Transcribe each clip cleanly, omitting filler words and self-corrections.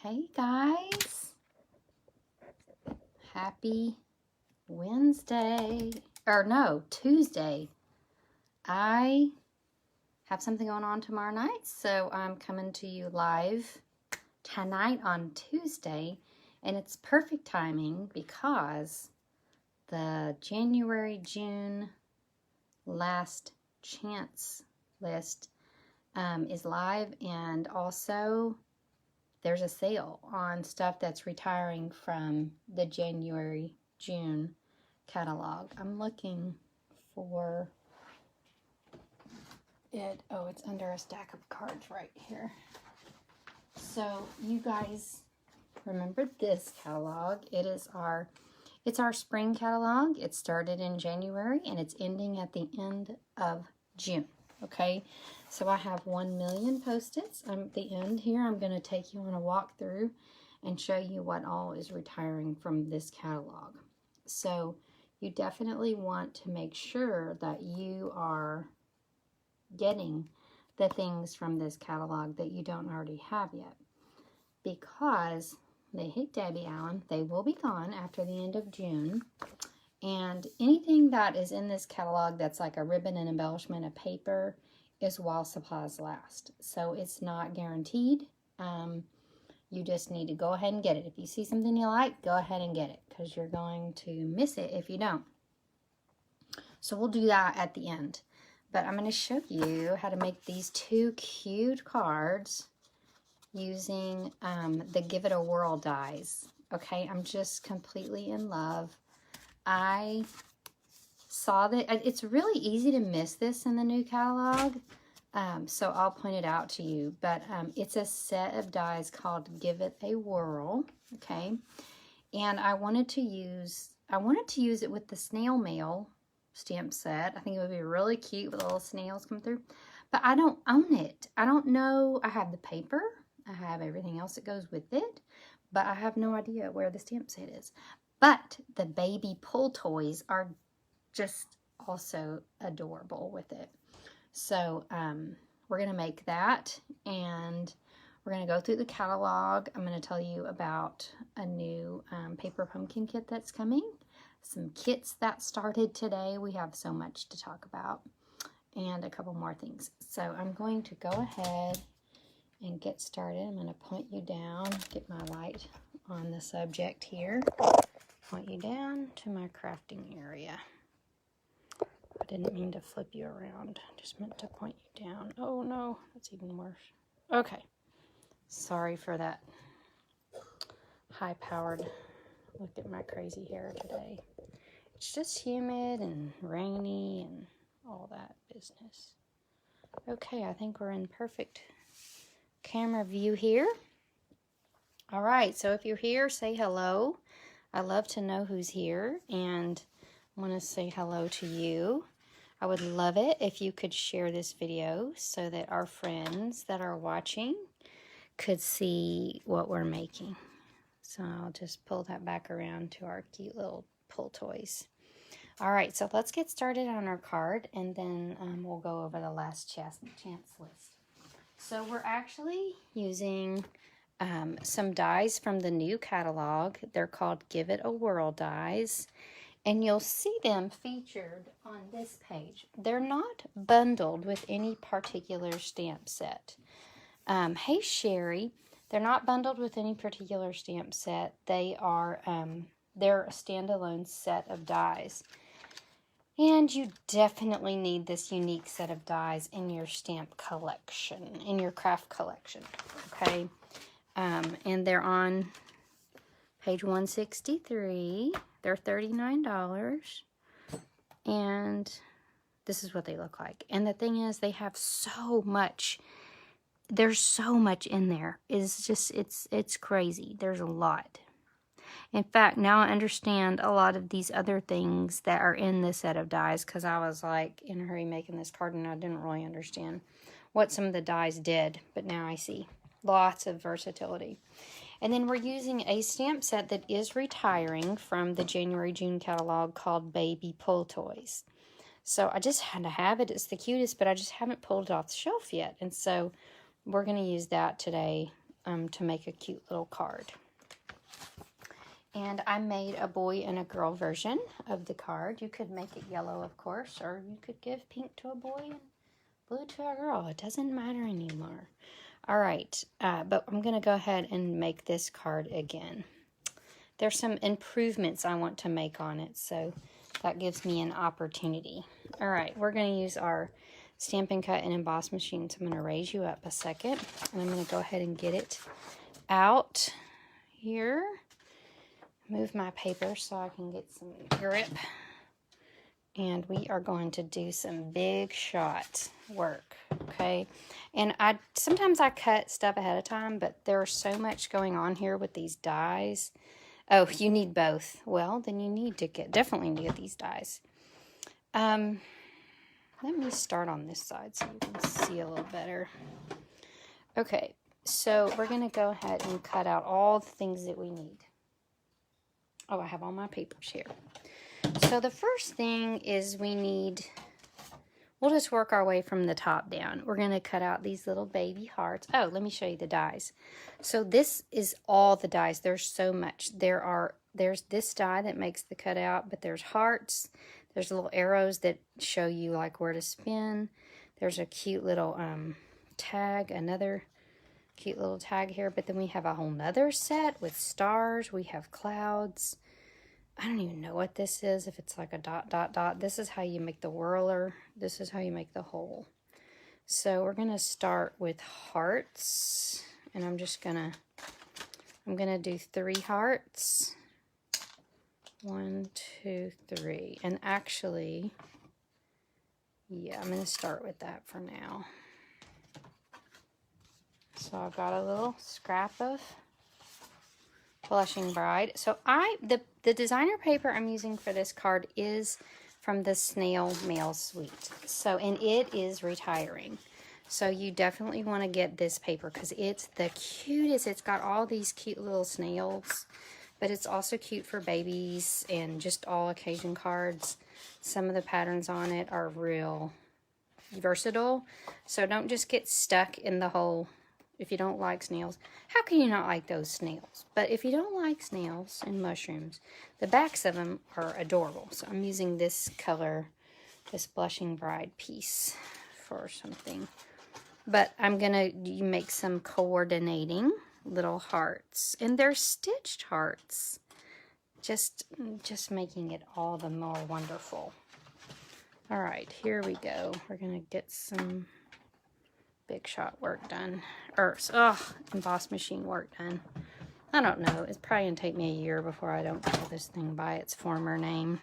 Hey guys, happy Wednesday, or no, Tuesday. I have something going on tomorrow night, so I'm coming to you live tonight on Tuesday, and it's perfect timing because the January-June last chance list is live, and also there's a sale on stuff that's retiring from the January-June catalog. I'm looking for it. Oh, it's under a stack of cards right here. So you guys remember this catalog. It's our spring catalog. It started in January and it's ending at the end of June. Okay, so I have 1 million post-its. At the end here, I'm going to take you on a walkthrough and show you what all is retiring from this catalog. So you definitely want to make sure that you are getting the things from this catalog that you don't already have yet, because they hit Debbie Allen. They will be gone after the end of June. And anything that is in this catalog that's like a ribbon and embellishment of paper is while supplies last. So it's not guaranteed. You just need to go ahead and get it. If you see something you like, go ahead and get it, because you're going to miss it if you don't. So we'll do that at the end. But I'm going to show you how to make these two cute cards using the Give It A Whirl dies. Okay, I'm just completely in love. I saw that it's really easy to miss this in the new catalog, so I'll point it out to you. But it's a set of dies called Give It A Whirl. Okay, and I wanted to use it with the snail mail stamp set. I think it would be really cute with little snails come through. But I don't own it. I don't know. I have the paper. I have everything else that goes with it, but I have no idea where the stamp set is. But the baby pull toys are just also adorable with it. So we're going to make that, and we're going to go through the catalog. I'm going to tell you about a new paper pumpkin kit that's coming, some kits that started today. We have so much to talk about, and a couple more things. So I'm going to go ahead and get started. I'm going to point you down, get my light on the subject here. Point you down to my crafting area. I didn't mean to flip you around. I just meant to point you down. Oh no, that's even worse. Okay. Sorry for that high-powered look at my crazy hair today. It's just humid and rainy and all that business. Okay, I think we're in perfect camera view here. All right, so if you're here, say hello. I love to know who's here, and I want to say hello to you. I would love it if you could share this video so that our friends that are watching could see what we're making. So I'll just pull that back around to our cute little pull toys. All right, so let's get started on our card, and then we'll go over the last chance list. So we're actually using some dies from the new catalog. They're called Give It A Whirl dies, and you'll see them featured on this page. They're not bundled with any particular stamp set. Hey Sherry, they're not bundled with any particular stamp set. They are they're a standalone set of dies. And you definitely need this unique set of dies in your stamp collection, in your craft collection, okay? And they're on page 163. They're $39. And this is what they look like. And the thing is, they have so much. There's so much in there. It's just, it's crazy. There's a lot. In fact, now I understand a lot of these other things that are in this set of dies, because I was like in a hurry making this card and I didn't really understand what some of the dies did, but now I see. Lots of versatility. And then we're using a stamp set that is retiring from the January-June catalog called Baby Pull Toys. So I just had to have it. It's the cutest, but I just haven't pulled it off the shelf yet. And so we're going to use that today to make a cute little card. And I made a boy and a girl version of the card. You could make it yellow, of course, or you could give pink to a boy and blue to a girl. It doesn't matter anymore. All right, but I'm going to go ahead and make this card again. There's some improvements I want to make on it, so that gives me an opportunity. All right, we're going to use our Stampin' Cut and Emboss machine. So I'm going to raise you up a second, and I'm going to go ahead and get it out here. Move my paper so I can get some grip. And we are going to do some big shot work, okay? And sometimes I cut stuff ahead of time, but there's so much going on here with these dies. Oh, you need both. Well, then you need to definitely need these dies. Let me start on this side so you can see a little better. Okay, so we're going to go ahead and cut out all the things that we need. Oh, I have all my papers here. So the first thing is we'll just work our way from the top down. We're going to cut out these little baby hearts. Oh, let me show you the dies. So this is all the dies. There's so much. There's this die that makes the cutout, but there's hearts. There's little arrows that show you like where to spin. There's a cute little tag, another cute little tag here. But then we have a whole nother set with stars. We have clouds. I don't even know what this is, if it's like a dot, dot, dot. This is how you make the whirler. This is how you make the hole. So we're going to start with hearts. And I'm going to do 3 hearts. 1, 2, 3. And actually, yeah, I'm going to start with that for now. So I've got a little scrap of Blushing Bride. So the designer paper I'm using for this card is from the Snail Mail Suite. So, and it is retiring. So you definitely want to get this paper because it's the cutest. It's got all these cute little snails, but it's also cute for babies and just all occasion cards. Some of the patterns on it are real versatile. So don't just get stuck in the whole, if you don't like snails, how can you not like those snails? But if you don't like snails and mushrooms, the backs of them are adorable. So I'm using this color, this Blushing Bride piece for something. But I'm going to make some coordinating little hearts. And they're stitched hearts. Just making it all the more wonderful. All right, here we go. We're going to get some big shot work done, or emboss machine work done. I don't know, it's probably gonna take me a year before I don't call this thing by its former name.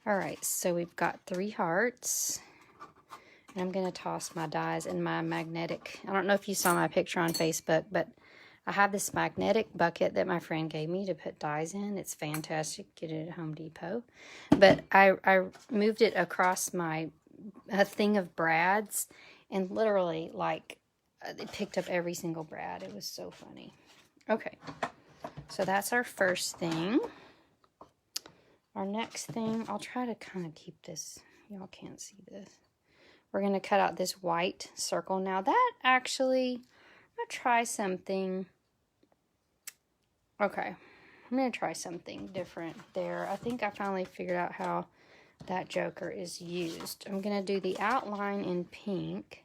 All right, so we've got 3 hearts, and I'm gonna toss my dies in my magnetic. I don't know if you saw my picture on Facebook, but I have this magnetic bucket that my friend gave me to put dies in. It's fantastic. Get it at Home Depot. But I moved it across a thing of brads, and literally, like, it picked up every single brad. It was so funny. Okay, so that's our first thing. Our next thing, I'll try to kind of keep this. Y'all can't see this. We're going to cut out this white circle. Now that actually, I'm going to try something. Okay, I'm going to try something different there. I think I finally figured out how that joker is used. I'm going to do the outline in pink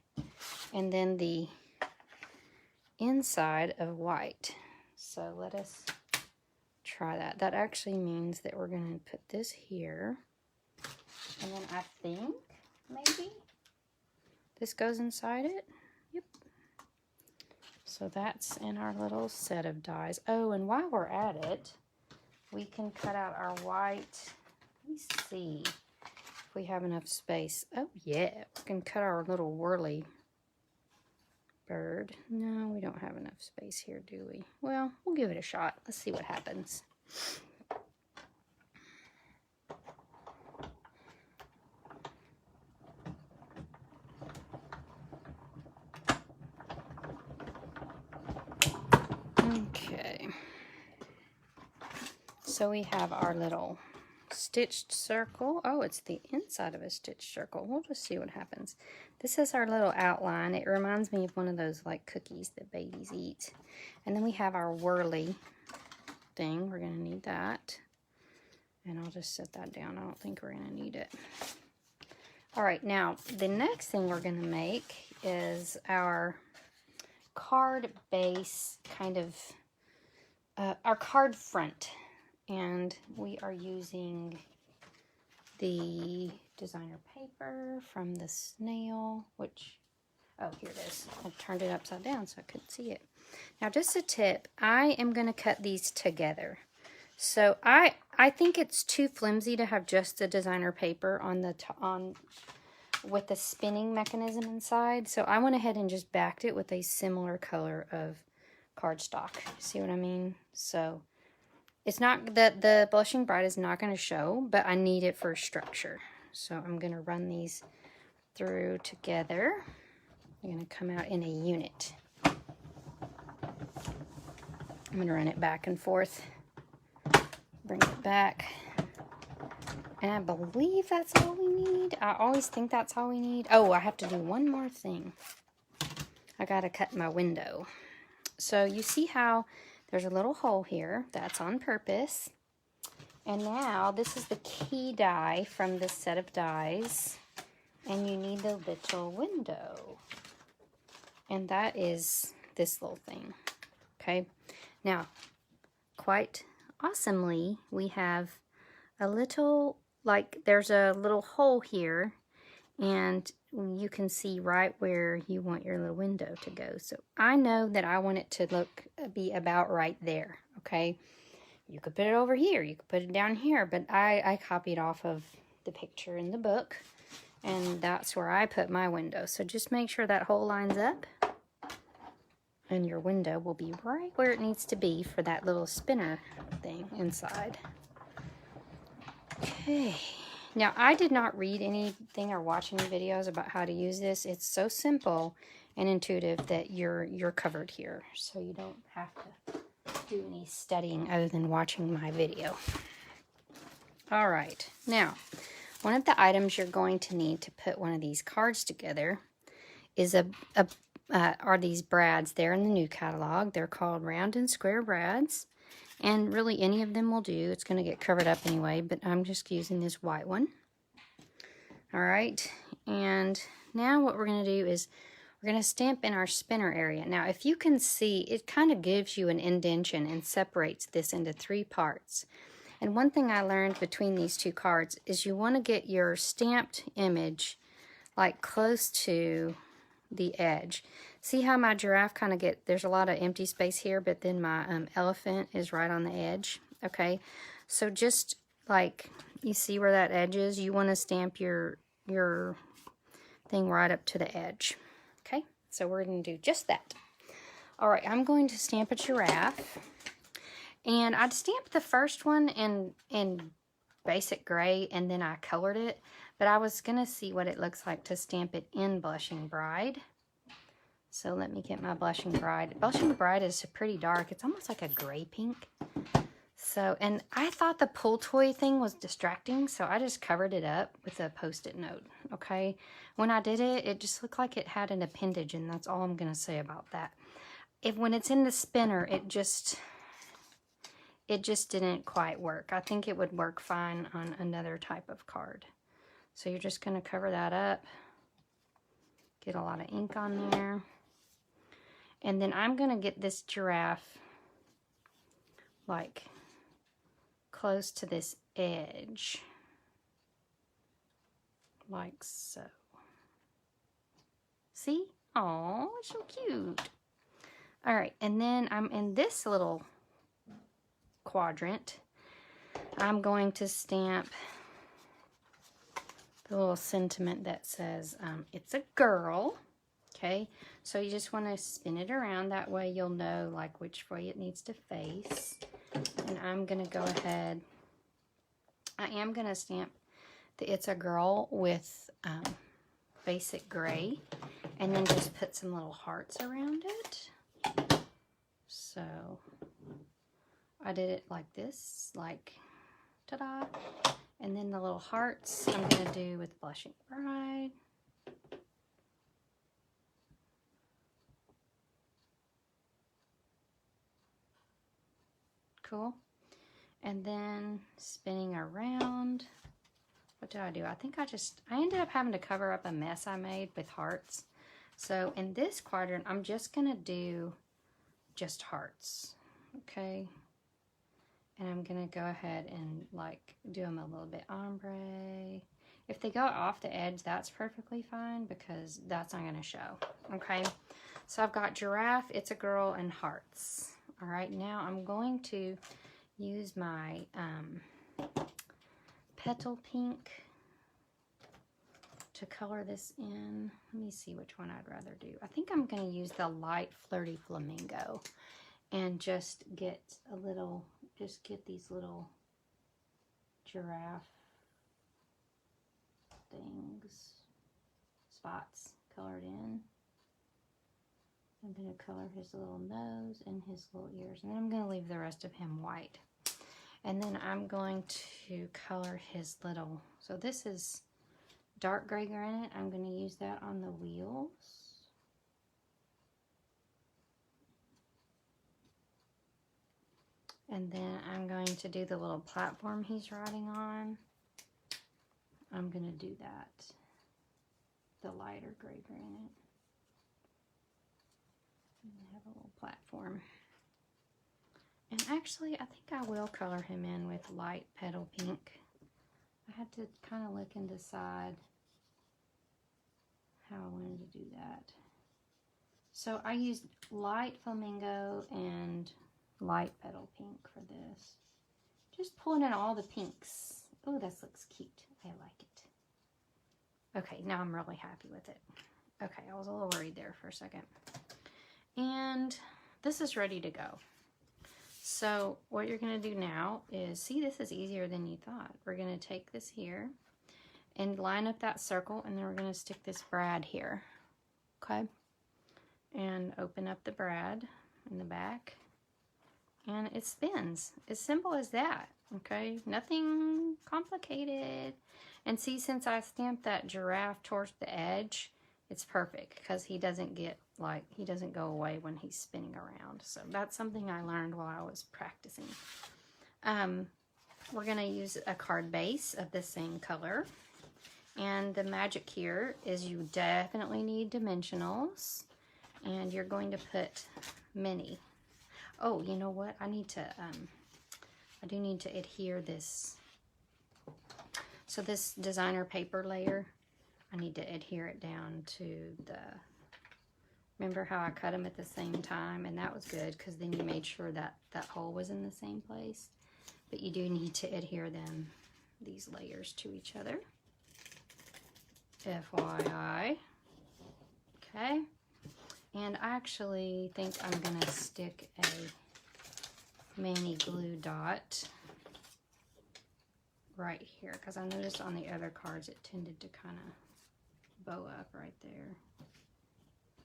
and then the inside of white. So let us try that. That actually means that we're going to put this here. And then I think maybe this goes inside it. Yep. So that's in our little set of dies. Oh, and while we're at it, we can cut out our white. Let me see if we have enough space. Oh, yeah. We can cut our little whirly bird. No, we don't have enough space here, do we? Well, we'll give it a shot. Let's see what happens. Okay. So we have our little stitched circle. Oh, it's the inside of a stitched circle. We'll just see what happens. This is our little outline. It reminds me of one of those like cookies that babies eat. And then we have our whirly thing. We're going to need that. And I'll just set that down. I don't think we're going to need it. All right, now the next thing we're going to make is our card base, kind of our card front. And we are using the designer paper from the snail, which, oh, here it is. I turned it upside down so I couldn't see it. Now, just a tip, I am going to cut these together. So I think it's too flimsy to have just the designer paper on the with the spinning mechanism inside. So I went ahead and just backed it with a similar color of cardstock. See what I mean? So it's not that the Blushing Bride is not going to show, but I need it for structure. So I'm going to run these through together. They're going to come out in a unit. I'm going to run it back and forth. Bring it back. And I believe that's all we need. I always think that's all we need. Oh, I have to do one more thing. I got to cut my window. So you see how there's a little hole here. That's on purpose. And now this is the key die from this set of dies. And you need the little window. And that is this little thing. Okay. Now, quite awesomely, we have a little, like there's a little hole here. And you can see right where you want your little window to go. So I know that I want it to be about right there, okay? You could put it over here, you could put it down here, but I copied off of the picture in the book, and that's where I put my window. So just make sure that hole lines up, and your window will be right where it needs to be for that little spinner thing inside. Okay. Now, I did not read anything or watch any videos about how to use this. It's so simple and intuitive that you're covered here. So you don't have to do any studying other than watching my video. All right. Now, one of the items you're going to need to put one of these cards together is are these brads. They're in the new catalog. They're called round and square brads. And really any of them will do. It's going to get covered up anyway, but I'm just using this white one. All right. And now what we're going to do is we're going to stamp in our spinner area. Now, if you can see, it kind of gives you an indentation and separates this into 3 parts. And one thing I learned between these 2 cards is you want to get your stamped image like close to the edge. See how my giraffe kind of there's a lot of empty space here, but then my elephant is right on the edge. Okay, so just like you see where that edge is, you want to stamp your thing right up to the edge. Okay, so we're going to do just that. All right, I'm going to stamp a giraffe, and I'd stamped the first one in basic gray, and then I colored it, but I was going to see what it looks like to stamp it in Blushing Bride. So let me get my Blushing Bride. Blushing Bride is pretty dark. It's almost like a gray pink. So, and I thought the pull toy thing was distracting, so I just covered it up with a Post-it note, okay? When I did it, it just looked like it had an appendage, and that's all I'm going to say about that. When it's in the spinner, it just didn't quite work. I think it would work fine on another type of card. So you're just going to cover that up. Get a lot of ink on there. And then I'm going to get this giraffe like close to this edge. Like so. See? Oh, it's so cute. All right, and then I'm in this little quadrant. I'm going to stamp the little sentiment that says, it's a girl. Okay, so you just want to spin it around. That way you'll know like which way it needs to face. And I'm going to go ahead. I am going to stamp the It's a Girl with basic gray. And then just put some little hearts around it. So I did it like this. Like Ta-da! And then the little hearts I'm going to do with Blushing Bride. Cool. And then spinning around. What did I do? I think I ended up having to cover up a mess I made with hearts. So in this quadrant, I'm just going to do just hearts. Okay. And I'm going to go ahead and like do them a little bit ombre. If they go off the edge, that's perfectly fine because that's not going to show. Okay. So I've got giraffe, it's a girl, and hearts. All right. Now I'm going to use my petal pink to color this in. Let me see which one I'd rather do. I think I'm going to use the light flirty flamingo and just get a little, just get these little giraffe things, spots colored in. I'm going to color his little nose and his little ears, and then I'm going to leave the rest of him white. And then I'm going to color his little, so this is dark gray granite. I'm going to use that on the wheels. And then I'm going to do the little platform he's riding on. I'm going to do that, the lighter gray granite. And have a little platform. And actually, I think I will color him in with light petal pink. I had to kind of look and decide how I wanted to do that. So I used light flamingo and light petal pink for this. Just pulling in all the pinks. Oh, this looks cute. I like it. Okay, now I'm really happy with it. Okay, I was a little worried there for a second. And this is ready to go. So what you're going to do now is, see, this is easier than you thought. We're going to take this here and line up that circle, and then we're going to stick this brad here. Okay? And open up the brad in the back. And it spins. As simple as that. Okay? Nothing complicated. And see, since I stamped that giraffe towards the edge, it's perfect because he doesn't get like, he doesn't go away when he's spinning around. So that's something I learned while I was practicing. We're going to use a card base of the same color. And the magic here is you definitely need dimensionals. And you're going to put many. Oh, you know what? I need to, I do need to adhere this. So this designer paper layer, I need to adhere it down to the, remember how I cut them at the same time? And that was good because then you made sure that that hole was in the same place. But you do need to adhere them, these layers, to each other. FYI. Okay. And I actually think I'm going to stick a mini glue dot right here because I noticed on the other cards it tended to kind of bow up right there.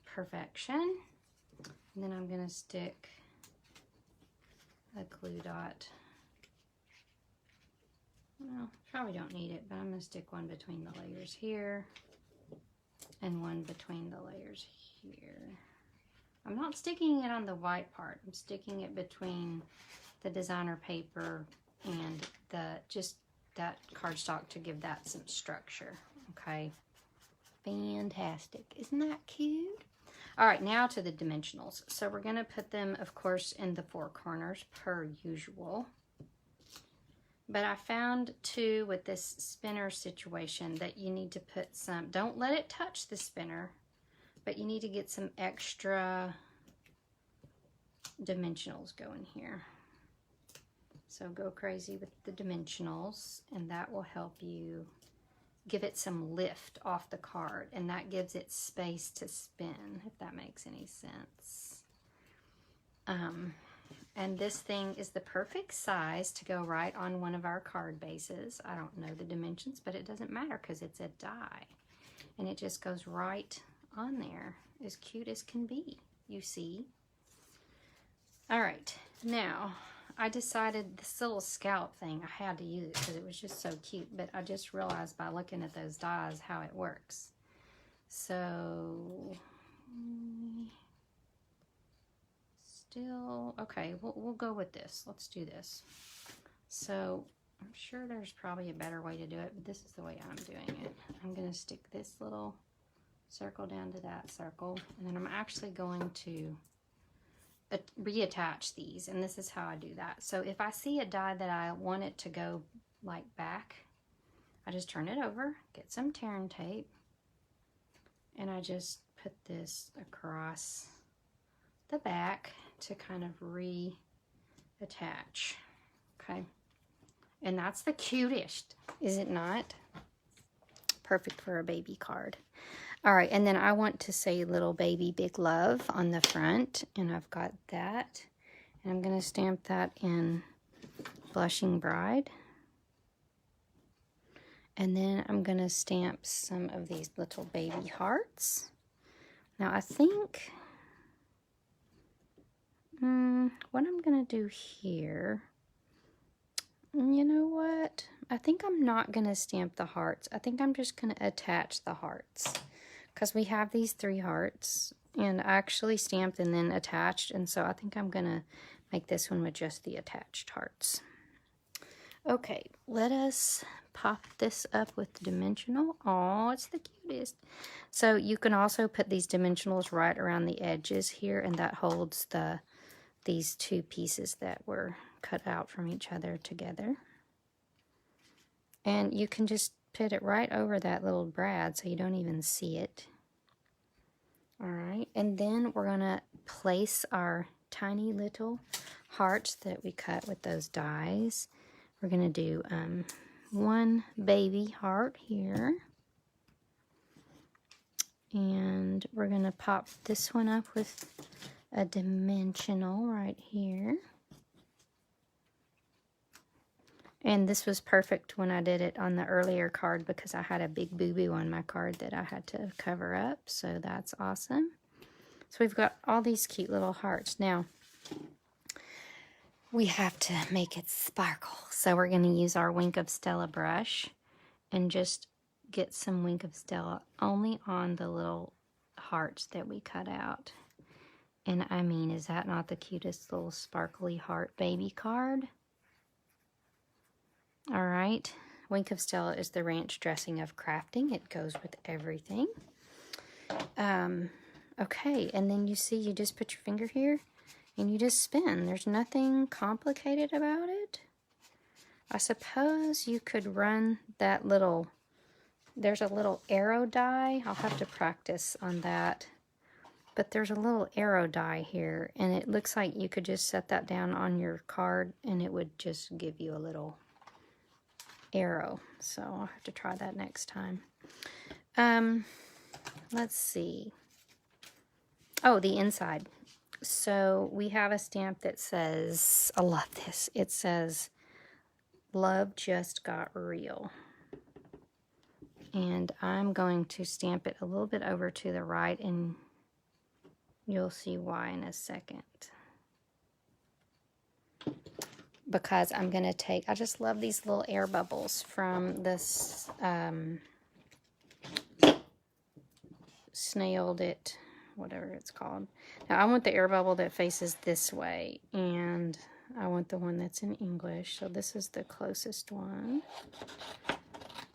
Perfection. And then I'm going to stick a glue dot. Well, probably don't need it, but I'm going to stick one between the layers here and one between the layers here. I'm not sticking it on the white part. I'm sticking it between the designer paper and the just that cardstock to give that some structure. Okay. Fantastic. Isn't that cute? All right, now to the dimensionals. So we're going to put them, of course, in the four corners per usual. But I found, too, with this spinner situation that you need to put some, don't let it touch the spinner, but you need to get some extra dimensionals going here. So go crazy with the dimensionals, and that will help you give it some lift off the card, and that gives it space to spin, if that makes any sense. And this thing is the perfect size to go right on one of our card bases. I don't know the dimensions, but it doesn't matter because it's a die. And it just goes right on there, as cute as can be, you see. All right, now I decided this little scalp thing, I had to use it because it was just so cute. But I just realized by looking at those dies how it works. So, still, okay, we'll go with this. Let's do this. So, I'm sure there's probably a better way to do it, but this is the way I'm doing it. I'm going to stick this little circle down to that circle, and then I'm actually going to reattach these, and this is how I do that. So if I see a die that I want it to go like back, I just turn it over, get some tearing tape, and I just put this across the back to kind of reattach. Okay, and that's the cutest, is it not? Perfect for a baby card. All right, and then I want to say little baby big love on the front, and I've got that. And I'm going to stamp that in Blushing Bride. And then I'm going to stamp some of these little baby hearts. Now I think what I'm going to do here, you know what? I think I'm not going to stamp the hearts. I think I'm just going to attach the hearts. Because we have these 3 hearts, and I actually stamped and then attached, and so I think I'm going to make this one with just the attached hearts. Okay, let us pop this up with the dimensional. Oh, it's the cutest. So you can also put these dimensionals right around the edges here, and that holds these 2 pieces that were cut out from each other together. And you can just put it right over that little brad so you don't even see it. All right, and then we're gonna place our tiny little hearts that we cut with those dies. We're gonna do 1 baby heart here, and we're gonna pop this one up with a dimensional right here. And this was perfect when I did it on the earlier card because I had a big boo-boo on my card that I had to cover up. So that's awesome. So we've got all these cute little hearts. Now, we have to make it sparkle. So we're going to use our Wink of Stella brush and just get some Wink of Stella only on the little hearts that we cut out. And I mean, is that not the cutest little sparkly heart baby card? All right, Wink of Stella is the ranch dressing of crafting. It goes with everything. Okay, and then you see you just put your finger here and you just spin. There's nothing complicated about it. I suppose you could run that little, there's a little arrow die. I'll have to practice on that. But there's a little arrow die here, and it looks like you could just set that down on your card and it would just give you a little arrow. So I'll have to try that next time. Let's see. Oh, the inside. So we have a stamp that says, I love this. It says, "Love just got real." And I'm going to stamp it a little bit over to the right, and you'll see why in a second. Because I'm going to take, I just love these little air bubbles from this Snailed It, whatever it's called. Now I want the air bubble that faces this way, and I want the one that's in English, so this is the closest one.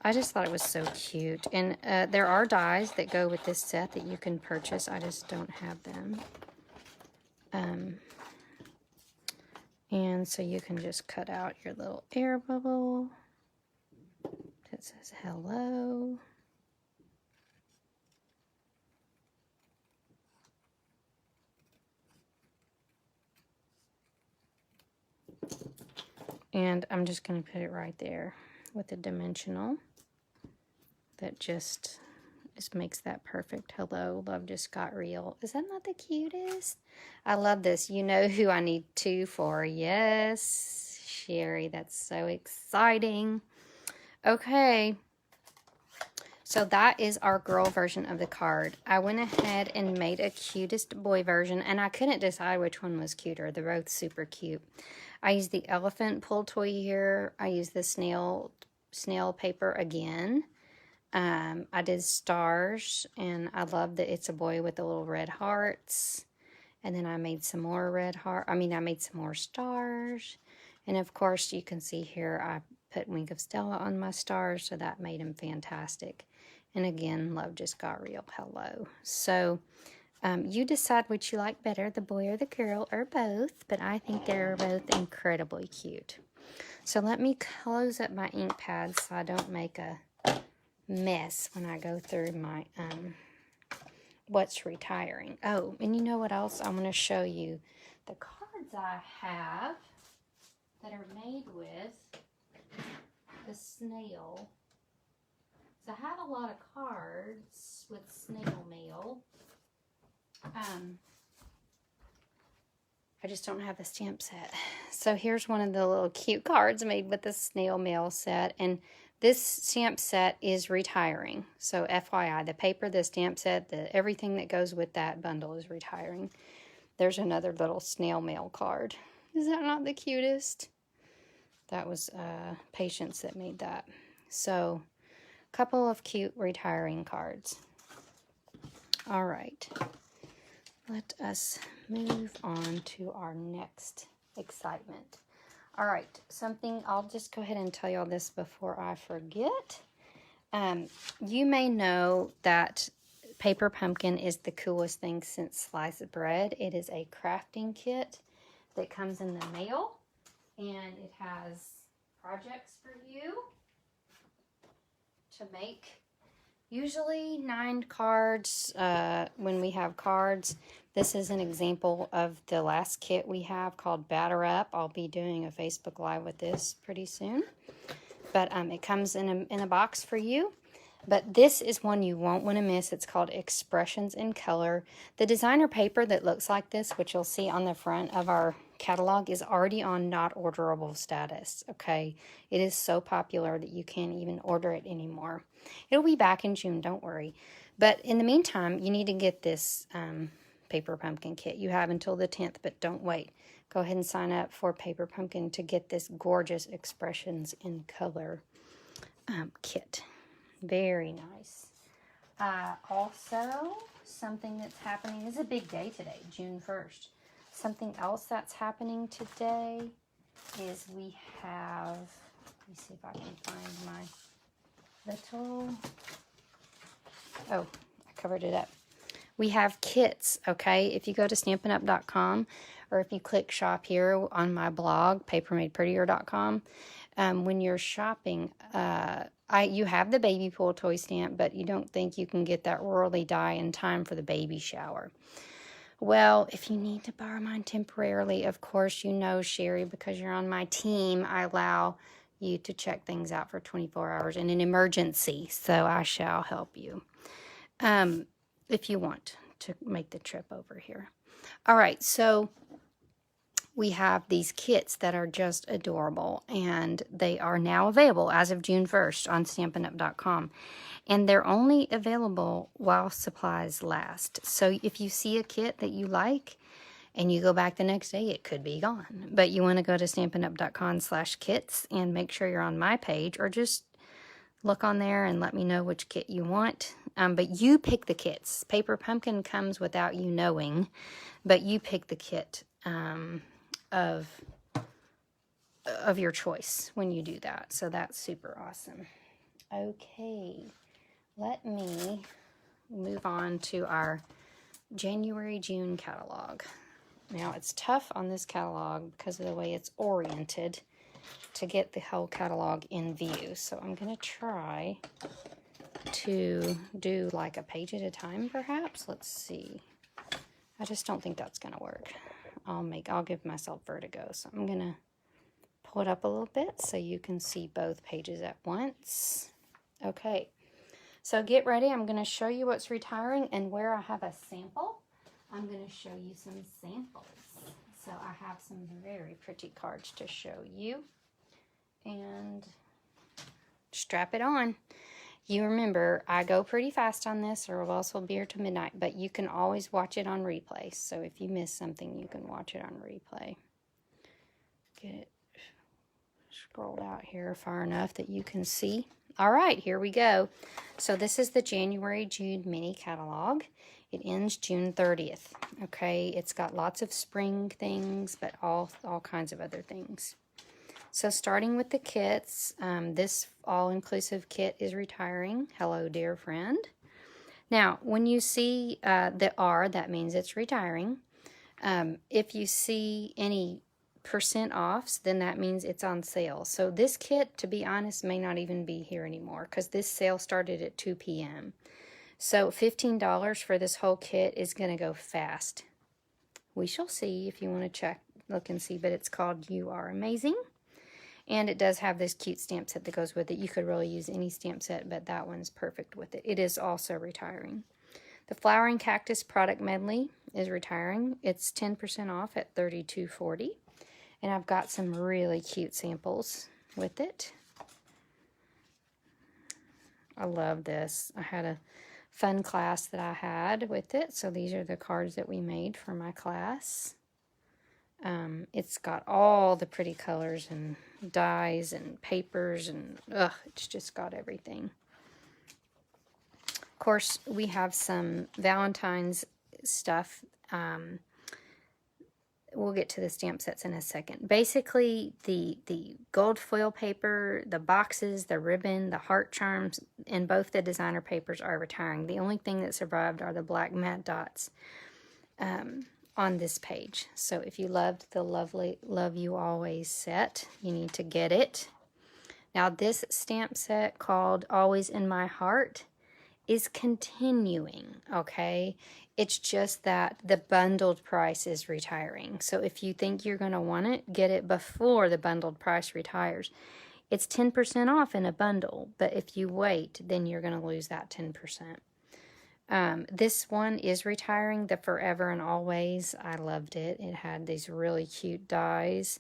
I just thought it was so cute, and there are dies that go with this set that you can purchase. I just don't have them. And so you can just cut out your little air bubble that says hello. And I'm just going to put it right there with a dimensional that just makes that perfect hello, love just got real. Is that not the cutest? I love this. You know who I need 2 for. Yes, Sherry, that's so exciting. Okay, So that is our girl version of the card. I went ahead and made a cutest boy version, and I couldn't decide which one was cuter. They're both super cute. I used the elephant pull toy here. I used the snail paper again. I did stars, and I love that it's a boy with the little red hearts. And then I made some more I made some more stars. And of course, you can see here, I put Wink of Stella on my stars, so that made them fantastic. And again, love just got real. Hello. So you decide what you like better, the boy or the girl, or both. But I think they're both incredibly cute. So let me close up my ink pad so I don't make a mess when I go through my what's retiring. Oh, and you know what else? I'm going to show you the cards I have that are made with the snail. So I have a lot of cards with snail mail. I just don't have the stamp set. So here's one of the little cute cards made with the snail mail set. And this stamp set is retiring. So FYI, the paper, the stamp set, everything that goes with that bundle is retiring. There's another little snail mail card. Is that not the cutest? That was Patience that made that. So a couple of cute retiring cards. All right. Let us move on to our next excitement. All right, I'll just go ahead and tell you all this before I forget. You may know that Paper Pumpkin is the coolest thing since sliced bread. It is a crafting kit that comes in the mail, and it has projects for you to make. Usually 9 cards when we have cards. This is an example of the last kit we have called Batter Up. I'll be doing a Facebook Live with this pretty soon. But it comes in a box for you. But this is one you won't want to miss. It's called Expressions in Color. The designer paper that looks like this, which you'll see on the front of our catalog, is already on not orderable status, okay? It is so popular that you can't even order it anymore. It'll be back in June, don't worry. But in the meantime, you need to get this Paper Pumpkin kit. You have until the 10th, but don't wait. Go ahead and sign up for Paper Pumpkin to get this gorgeous Expressions in Color kit. Very nice. Also, something that's happening, this is a big day today, June 1st. Something else that's happening today is we have, let me see if I can find my little, oh, I covered it up. We have kits, okay? If you go to Stampin'Up.com or if you click shop here on my blog, papermadeprettier.com, when you're shopping, you have the baby pool toy stamp, but you don't think you can get that whirly die in time for the baby shower. Well, if you need to borrow mine temporarily, of course, you know, Sherry, because you're on my team, I allow you to check things out for 24 hours in an emergency, so I shall help you if you want to make the trip over here. All right, so we have these kits that are just adorable, and they are now available as of June 1st on Stampin'Up.com. And they're only available while supplies last. So if you see a kit that you like and you go back the next day, it could be gone. But you want to go to Stampin'Up.com/kits and make sure you're on my page, or just look on there and let me know which kit you want. But you pick the kits. Paper Pumpkin comes without you knowing, but you pick the kit of your choice when you do that. So that's super awesome. Okay, let me move on to our January-June catalog. Now, it's tough on this catalog because of the way it's oriented to get the whole catalog in view. So I'm going to try to do like a page at a time, perhaps. Let's see. I just don't think that's going to work. I'll give myself vertigo. So I'm going to pull it up a little bit so you can see both pages at once. Okay. So get ready. I'm going to show you what's retiring, and where I have a sample, I'm going to show you some samples. So I have some very pretty cards to show you. And strap it on. You remember, I go pretty fast on this, or else we'll be here till midnight, but you can always watch it on replay. So if you miss something, you can watch it on replay. Get it scrolled out here far enough that you can see. All right, here we go. So this is the January-June mini catalog. It ends June 30th. Okay, it's got lots of spring things, but all kinds of other things. So starting with the kits, this all-inclusive kit is retiring. Hello, dear friend. Now, when you see the R, that means it's retiring. If you see any % offs, then that means it's on sale. So this kit, to be honest, may not even be here anymore because this sale started at 2 p.m. So $15 for this whole kit is going to go fast. We shall see if you want to check, look and see, but it's called You Are Amazing. And it does have this cute stamp set that goes with it. You could really use any stamp set, but that one's perfect with it. It is also retiring. The Flowering Cactus product medley is retiring. It's 10% off at $32.40. And I've got some really cute samples with it. I love this. I had a fun class that I had with it. So these are the cards that we made for my class. It's got all the pretty colors and dyes and papers and it's just got everything. Of course, we have some Valentine's stuff. We'll get to the stamp sets in a second. Basically, the gold foil paper, the boxes, the ribbon, the heart charms, and both the designer papers are retiring. The only thing that survived are the black matte dots on this page. So if you loved the lovely Love You Always set, you need to get it. Now this stamp set called Always in My Heart is continuing, okay? It's just that the bundled price is retiring. So if you think you're going to want it, get it before the bundled price retires. It's 10% off in a bundle, but if you wait, then you're going to lose that 10%. This one is retiring, the Forever and Always. I loved it. It had these really cute dies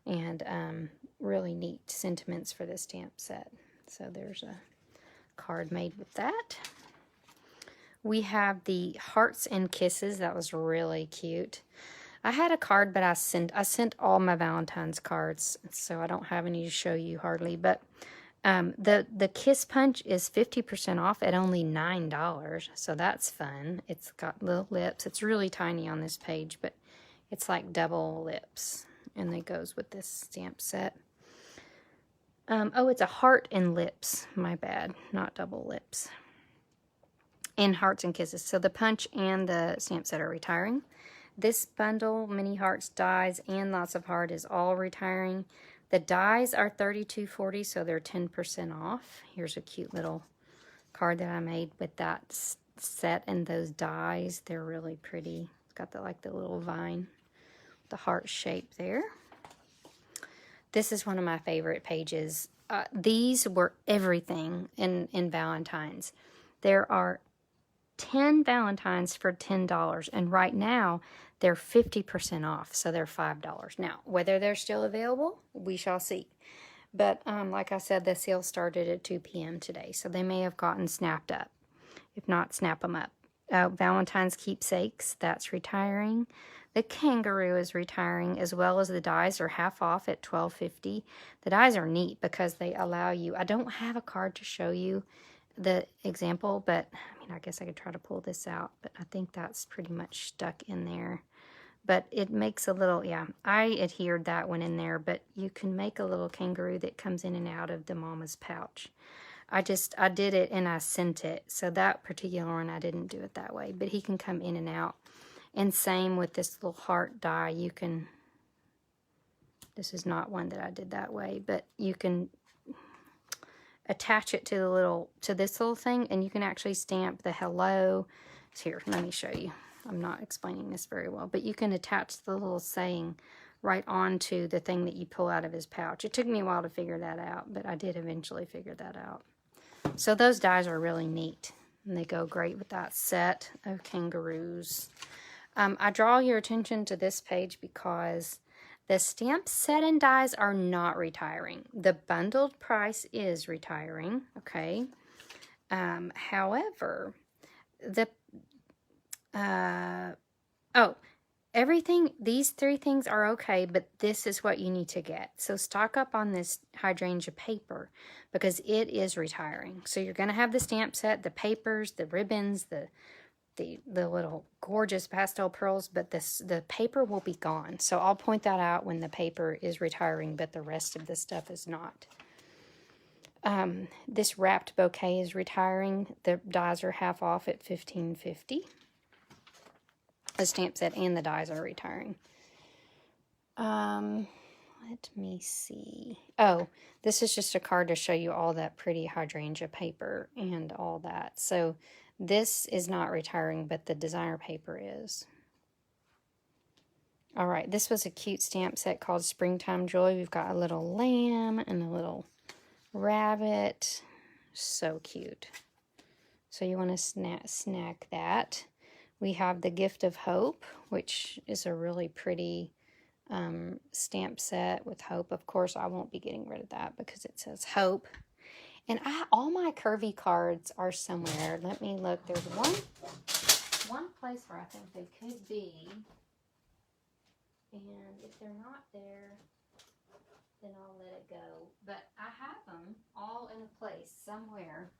and really neat sentiments for the stamp set. So there's a card made with that. We have the Hearts and Kisses. That was really cute. I had a card, but I sent all my Valentine's cards, so I don't have any to show you hardly. But the Kiss Punch is 50% off at only $9, so that's fun. It's got little lips. It's really tiny on this page, but it's like double lips, and it goes with this stamp set. Oh, it's a heart and lips. My bad, not double lips. And Hearts and Kisses. So the punch and the stamp set are retiring. This bundle, Mini Hearts, Dies, and Lots of Heart is all retiring. The dies are $32.40, so they're 10% off. Here's a cute little card that I made with that set and those dies. They're really pretty. It's got the little vine, the heart shape there. This is one of my favorite pages. These were everything in Valentine's. There are 10 Valentines for $10, and right now they're 50% off, so they're $5. Now, whether they're still available, we shall see. But like I said, the sale started at 2 p.m. today, so they may have gotten snapped up. If not, snap them up. Valentine's Keepsakes, that's retiring. The Kangaroo is retiring, as well as the dies are half off at $12.50. The dies are neat because they allow you, I don't have a card to show you the example, but I mean, I guess I could try to pull this out, but I think that's pretty much stuck in there. But it makes a little, yeah, I adhered that one in there, but you can make a little kangaroo that comes in and out of the mama's pouch. I did it and I sent it, so that particular one I didn't do it that way, but he can come in and out. And same with this little heart die. You can, this is not one that I did that way, but you can attach it to this little thing, and you can actually stamp the hello. Here, let me show you. I'm not explaining this very well, but you can attach the little saying right onto the thing that you pull out of his pouch. It took me a while to figure that out, but I did eventually figure that out. So those dies are really neat, and they go great with that set of kangaroos. I draw your attention to this page because the stamp set and dies are not retiring. The bundled price is retiring, okay? However, the, oh, everything, these three things are okay, but this is what you need to get. So stock up on this hydrangea paper because it is retiring. So you're going to have the stamp set, the papers, the ribbons, the little gorgeous pastel pearls, but the paper will be gone. So I'll point that out when the paper is retiring, but the rest of the stuff is not. This wrapped bouquet is retiring. The dies are half off at $15.50. The stamp set and the dies are retiring. Let me see. Oh, this is just a card to show you all that pretty hydrangea paper and all that. So this is not retiring, but the designer paper is. All right, this was a cute stamp set called Springtime Joy. We've got a little lamb and a little rabbit. So cute. So you want to snag that. We have the Gift of Hope, which is a really pretty stamp set with hope. Of course, I won't be getting rid of that because it says hope. And all my curvy cards are somewhere. Let me look. There's one place where I think they could be. And if they're not there, then I'll let it go. But I have them all in a place somewhere.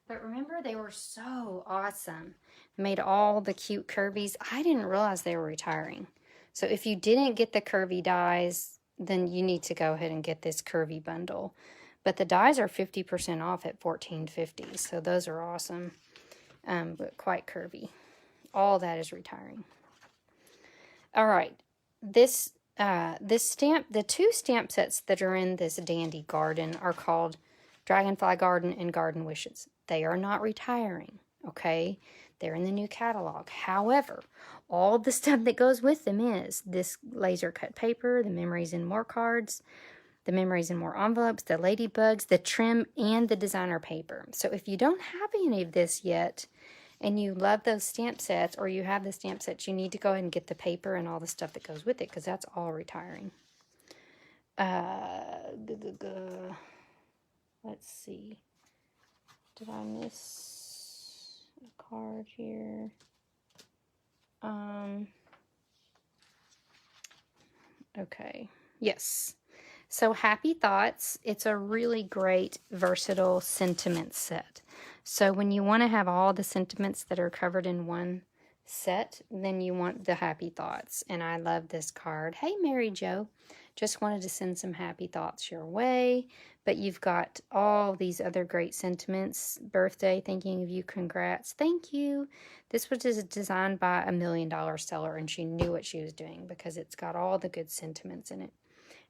But remember, they were so awesome. Made all the cute curvies. I didn't realize they were retiring. So if you didn't get the curvy dies, then you need to go ahead and get this curvy bundle. But the dies are 50% off at $14.50. So those are awesome, but quite curvy. All that is retiring. All right. This stamp, the two stamp sets that are in this dandy garden are called Dragonfly Garden and Garden Wishes. They are not retiring, okay? They're in the new catalog. However, all the stuff that goes with them is this laser cut paper, the memories and more cards, the memories and more envelopes, the ladybugs, the trim, and the designer paper. So if you don't have any of this yet, and you love those stamp sets, or you have the stamp sets, you need to go ahead and get the paper and all the stuff that goes with it, because that's all retiring. Let's see. Did I miss a card here? Okay. Yes. So Happy Thoughts, it's a really great, versatile sentiment set. So when you want to have all the sentiments that are covered in one set, then you want the Happy Thoughts. And I love this card. Hey, Mary Jo. Just wanted to send some happy thoughts your way. But you've got all these other great sentiments. Birthday, thinking of you, congrats. Thank you. This was designed by a $1 million seller, and she knew what she was doing because it's got all the good sentiments in it.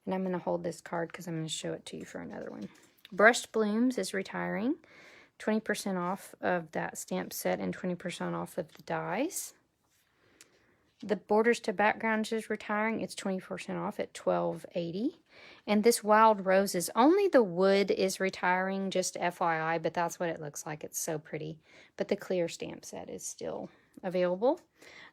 And I'm going to hold this card because I'm going to show it to you for another one. Brushed Blooms is retiring. 20% off of that stamp set and 20% off of the dies. The Borders to Backgrounds is retiring. It's 20% off at $12.80. And this Wild Roses, only the wood is retiring, just FYI, but that's what it looks like. It's so pretty. But the clear stamp set is still available.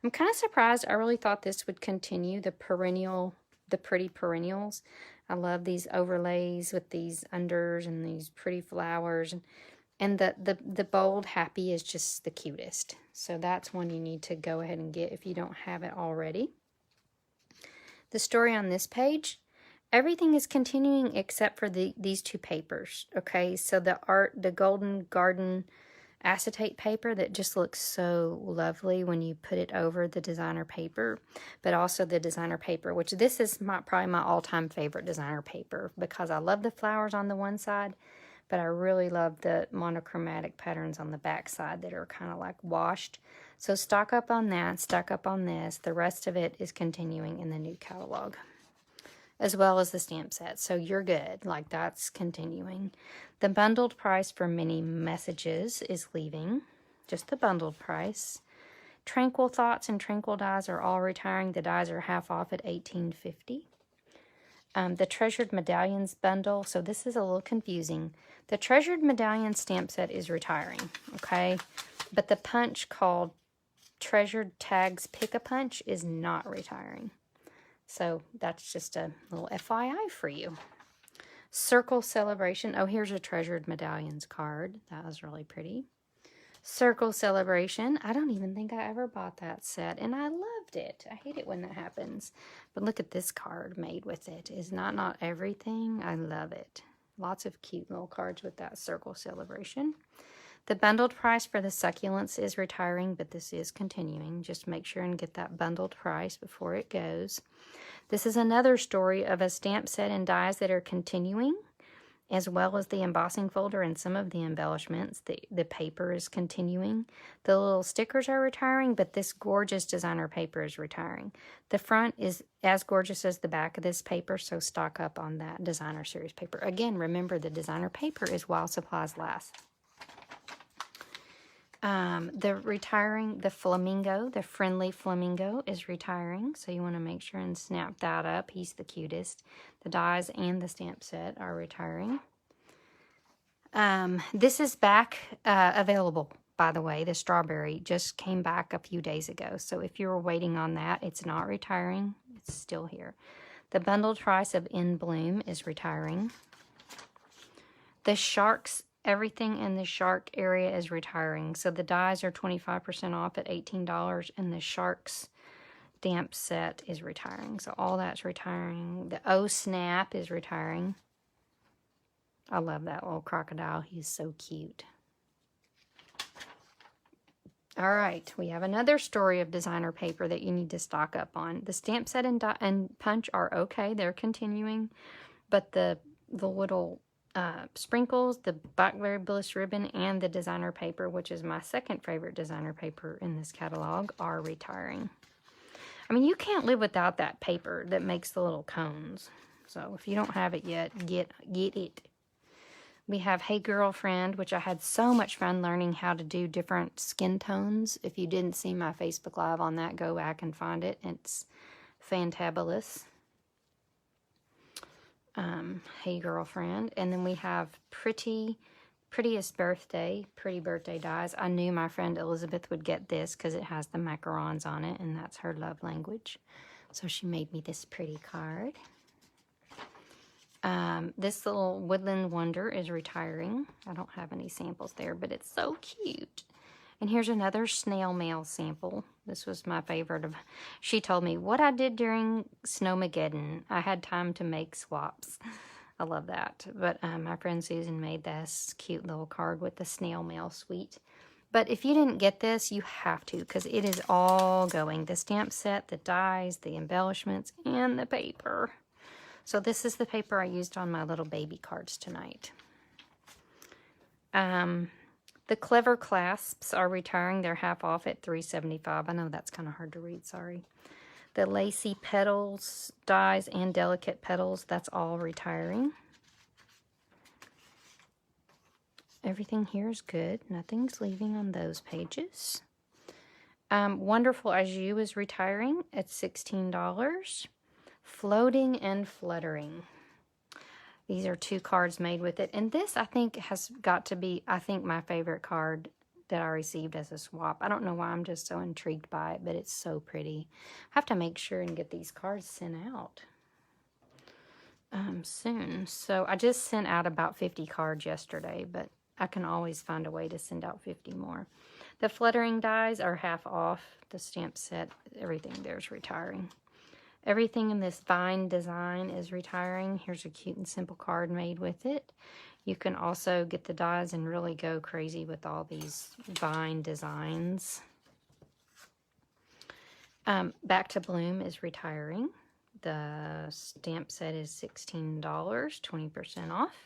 I'm kind of surprised. I really thought this would continue the pretty perennials. I love these overlays with these unders and these pretty flowers. And the bold happy is just the cutest. So that's one you need to go ahead and get if you don't have it already. The story on this page, everything is continuing except for these two papers. Okay, so the Golden Garden acetate paper that just looks so lovely when you put it over the designer paper, but also the designer paper, which this is probably my all-time favorite designer paper because I love the flowers on the one side, but I really love the monochromatic patterns on the back side that are kind of like washed. So stock up on that, stock up on this. The rest of it is continuing in the new catalog, as well as the stamp set. So you're good. Like, that's continuing. The bundled price for Mini Messages is leaving. Just the bundled price. Tranquil Thoughts and Tranquil Dies are all retiring. The dies are half off at $18.50. The Treasured Medallions bundle. So this is a little confusing. The Treasured Medallion stamp set is retiring, okay? But the punch called Treasured Tags Pick-a-Punch is not retiring. So that's just a little FYI for you. Circle Celebration. Oh, here's a Treasured Medallions card. That was really pretty. Circle Celebration. I don't even think I ever bought that set, and I loved it. I hate it when that happens. But look at this card made with it. Is not everything. I love it. Lots of cute little cards with that Circle Celebration. The bundled price for the succulents is retiring, but this is continuing. Just make sure and get that bundled price before it goes. This is another story of a stamp set and dies that are continuing, as well as the embossing folder and some of the embellishments. The paper is continuing. The little stickers are retiring, but this gorgeous designer paper is retiring. The front is as gorgeous as the back of this paper, so stock up on that designer series paper. Again, remember the designer paper is while supplies last. The flamingo, the friendly flamingo is retiring, so you want to make sure and snap that up. He's the cutest. The dies and the stamp set are retiring. This is back available, by the way. The strawberry just came back a few days ago, so if you were waiting on that, it's not retiring. It's still here. The bundled price of In Bloom is retiring. The sharks, everything in the shark area is retiring. So the dies are 25% off at $18, and the sharks stamp set is retiring. So all that's retiring. The Oh Snap is retiring. I love that little crocodile. He's so cute. All right, we have another story of designer paper that you need to stock up on. The stamp set and punch are okay. They're continuing. But the little sprinkles, the blackberry bliss ribbon, and the designer paper, which is my second favorite designer paper in this catalog, are retiring. I mean, you can't live without that paper that makes the little cones. So if you don't have it yet, get it. We have Hey Girlfriend, which I had so much fun learning how to do different skin tones. If you didn't see my Facebook Live on that, go back and find it. It's fantabulous. Hey Girlfriend. And then we have Prettiest Birthday, Pretty Birthday Dies. I knew my friend Elizabeth would get this because it has the macarons on it, and that's her love language. So she made me this pretty card. This little Woodland Wonder is retiring. I don't have any samples there, but it's so cute. And here's another snail mail sample. This was my favorite. She told me what I did during Snowmageddon. I had time to make swaps. I love that. But my friend Susan made this cute little card with the snail mail suite. But if you didn't get this, you have to, because it is all going. The stamp set, the dies, the embellishments, and the paper. So this is the paper I used on my little baby cards tonight. The Clever Clasps are retiring. They're half off at $3.75. I know that's kind of hard to read, sorry. The Lacy Petals, dies, and Delicate Petals, that's all retiring. Everything here is good. Nothing's leaving on those pages. Wonderful As You is retiring at $16. Floating and Fluttering. These are two cards made with it. And this, I think, has got to be, I think, my favorite card that I received as a swap. I don't know why I'm just so intrigued by it, but it's so pretty. I have to make sure and get these cards sent out soon. So I just sent out about 50 cards yesterday, but I can always find a way to send out 50 more. The Fluttering dies are half off. The stamp set, everything there's retiring. Everything in this vine design is retiring. Here's a cute and simple card made with it. You can also get the dies and really go crazy with all these vine designs. Back to Bloom is retiring. The stamp set is $16, 20% off.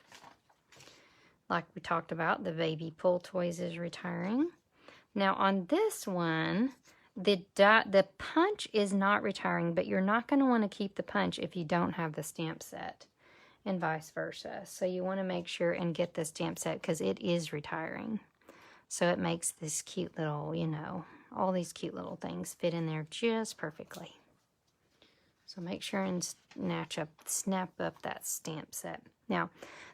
Like we talked about, the Baby Pull Toys is retiring. Now on this one, the punch is not retiring, but you're not going to want to keep the punch if you don't have the stamp set, and vice versa. So you want to make sure and get the stamp set because it is retiring. So it makes this cute little, you know, all these cute little things fit in there just perfectly. So make sure and snap up that stamp set. Now,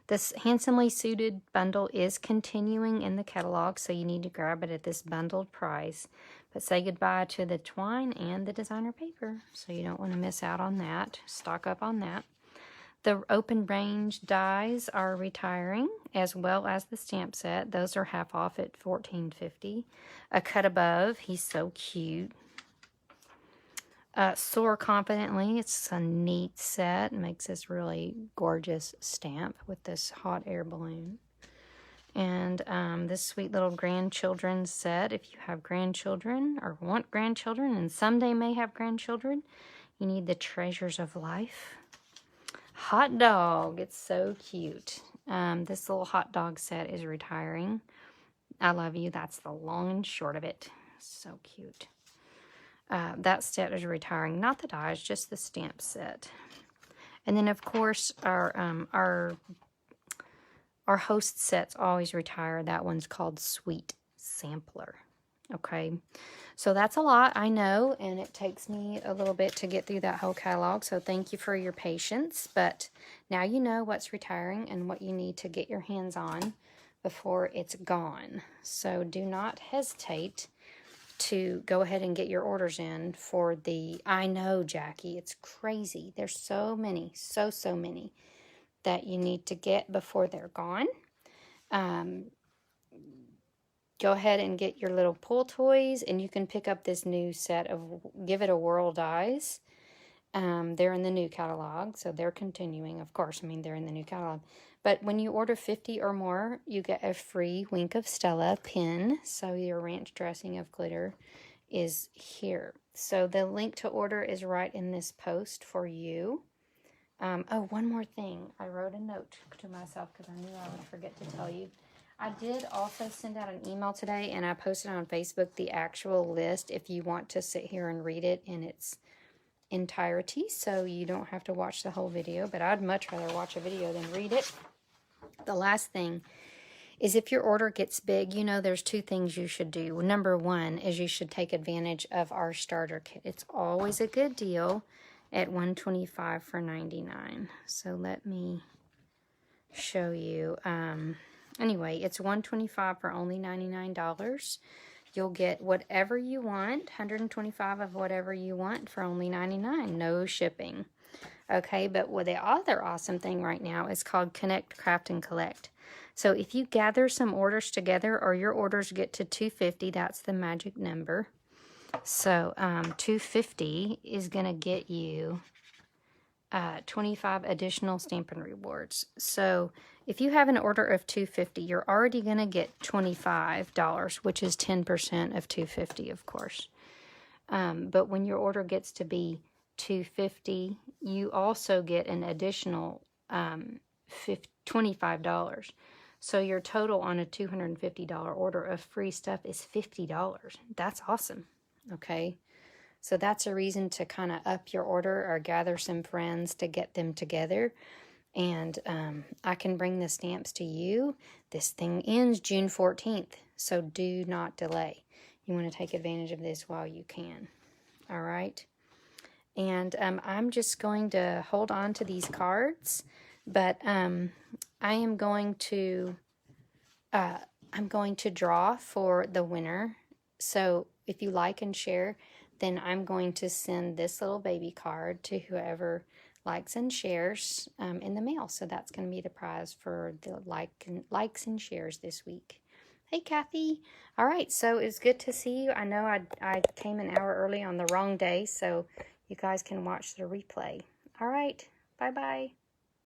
this Handsomely Suited bundle is continuing in the catalog, so you need to grab it at this bundled price. But say goodbye to the twine and the designer paper, so you don't want to miss out on that. Stock up on that. The open range dies are retiring, as well as the stamp set. Those are half off at $14.50. A cut above, he's so cute. Soar Confidently, it's a neat set. Makes this really gorgeous stamp with this hot air balloon. And this sweet little grandchildren set. If you have grandchildren or want grandchildren and someday may have grandchildren, you need the Treasures of Life. Hot dog. It's so cute. This little hot dog set is retiring. I love you. That's the long and short of it. So cute. That set is retiring. Not the dies, just the stamp set. And then, of course, our host sets always retire. That one's called Sweet Sampler. Okay. So that's a lot, I know, and it takes me a little bit to get through that whole catalog, so thank you for your patience. But now you know what's retiring and what you need to get your hands on before it's gone. So do not hesitate to go ahead and get your orders in for the, I know, Jackie, it's crazy. There's so many, so many that you need to get before they're gone. Go ahead and get your little pull toys, and you can pick up this new set of Give It A Whirl dies. They're in the new catalog, so they're continuing. Of course, I mean, they're in the new catalog. But when you order 50 or more, you get a free Wink of Stella pin. So your ranch dressing of glitter is here. So the link to order is right in this post for you. Oh, one more thing. I wrote a note to myself because I knew I would forget to tell you. I did also send out an email today, and I posted on Facebook the actual list if you want to sit here and read it in its entirety, so you don't have to watch the whole video, but I'd much rather watch a video than read it. The last thing is, if your order gets big, you know there's two things you should do. Number one is you should take advantage of our starter kit. It's always a good deal at $125 for $99. So let me show you. Anyway, it's $125 for only $99. You'll get whatever you want, 125 of whatever you want for only $99, no shipping. Okay, but what the other awesome thing right now is called Connect, Craft, and Collect. So if you gather some orders together, or your orders get to 250, that's the magic number. So 250 is going to get you 25 additional Stampin' Rewards. So if you have an order of $250, you're already going to get $25, which is 10% of $250, of course. But when your order gets to be $250, you also get an additional $25. So your total on a $250 order of free stuff is $50. That's awesome. Okay. So that's a reason to kind of up your order or gather some friends to get them together. And I can bring the stamps to you. This thing ends June 14th, so do not delay. You want to take advantage of this while you can. All right? And I'm just going to hold on to these cards, but I am going to draw for the winner. So if you like and share, then I'm going to send this little baby card to whoever likes and shares in the mail. So that's going to be the prize for the likes and shares this week. Hey, Kathy. All right, so it's good to see you. I know I came an hour early on the wrong day, so you guys can watch the replay. All right, bye-bye.